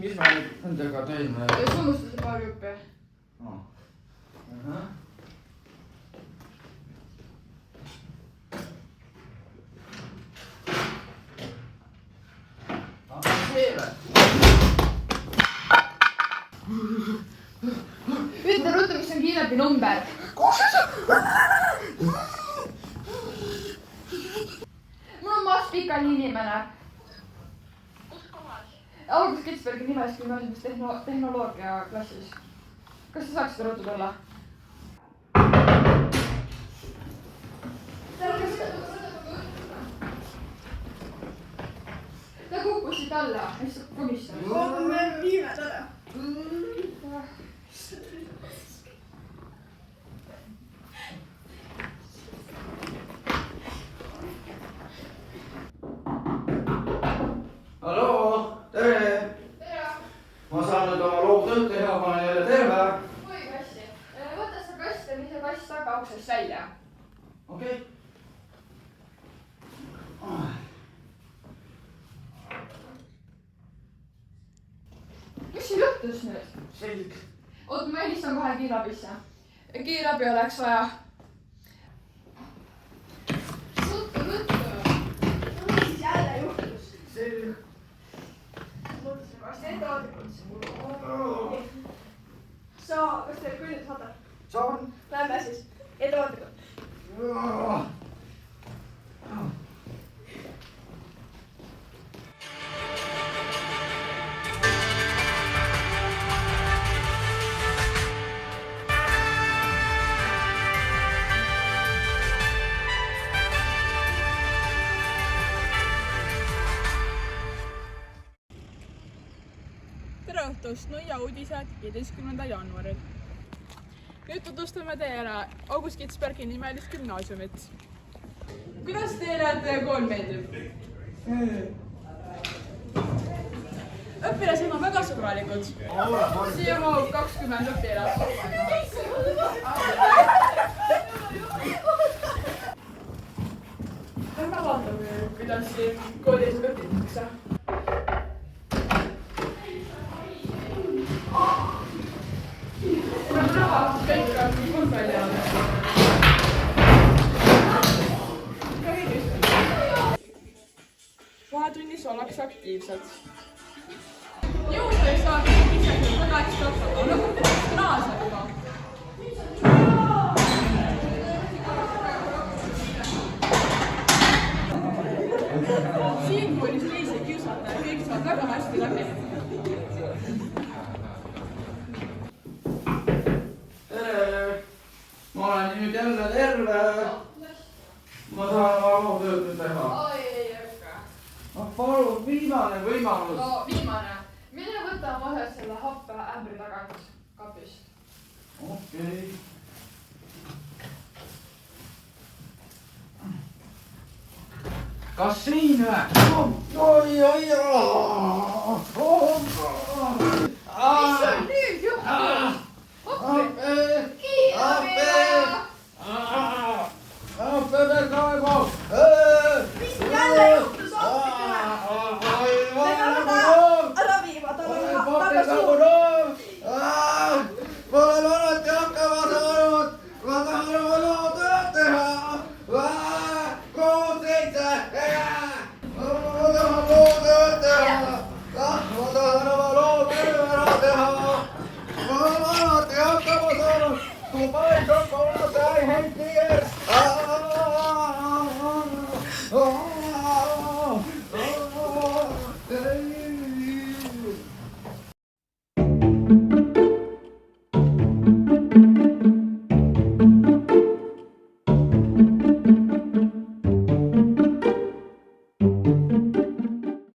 mis ma nüüd nendega teen? sa unustasid paar juppi. Ütle ruttu, mis on kiirabi number. Mul on maast pikali inimene. August Kitsbergi nimes gümnaasiumis tehnoloogia klassis. Kas sa saaksid ruttu tulla? Ta kukkus siit alla, mis komisjonis. Me viime talle. Halloo, tere! Ma saan nüüd oma loovtööd teha, ma olen jälle terve. Oi kassi. Võta see kast ja mise kast taga uksest välja. Okei. Mis siin juhtus nüüd? Selg. Oot, ma helistan kohe kiirabisse. Kiirabi oleks vaja. Ruttu. Mis siis jälle juhtus? Selg. Mõtlesin vast ettevaatlikult. Kas teil küljed saada? Saan. Lähme siis. Ettevaatlikult. Tere õhtust, Nõia uudised 15. jaanuaril. Nüüd tutvustame teile August Kitsbergi nimelist gümnaasiumit. Kuidas teile teie kool meeldib? Õpilased on väga sõbralikud. Siia mahub 20 õpilast. Lähme vaatame, kuidas siin koolis õpitakse. Vahetunnis ollakse aktiivsed. Jõuda ei saa kõik isegi väga hästi hakkama, nagu peaks naaseb juba. Siin koolis teisi kiusata ja kõik saavad väga hästi läbi. Ma olen nüüd jälle terve. Ma saan oma loovtööd nüüd teha. Oi, ei hakka. Palun, viimane võimalus. No, viimane. Mine võta vahe selle happe ämbri tagant kapist. Okei. Kas siin või? Mis on nüüd juhtunud? Mis jälle juhtus? Ära viima, talle tagasi. Ma olen alati hakkama saanud. Ma tahan oma loovtööd teha. Koos seitse. Ma tahan loovtööd teha. Ma tahan oma loovtöö ära teha. Ma olen alati hakkama saanud. Kui ma ei hakka, ma ei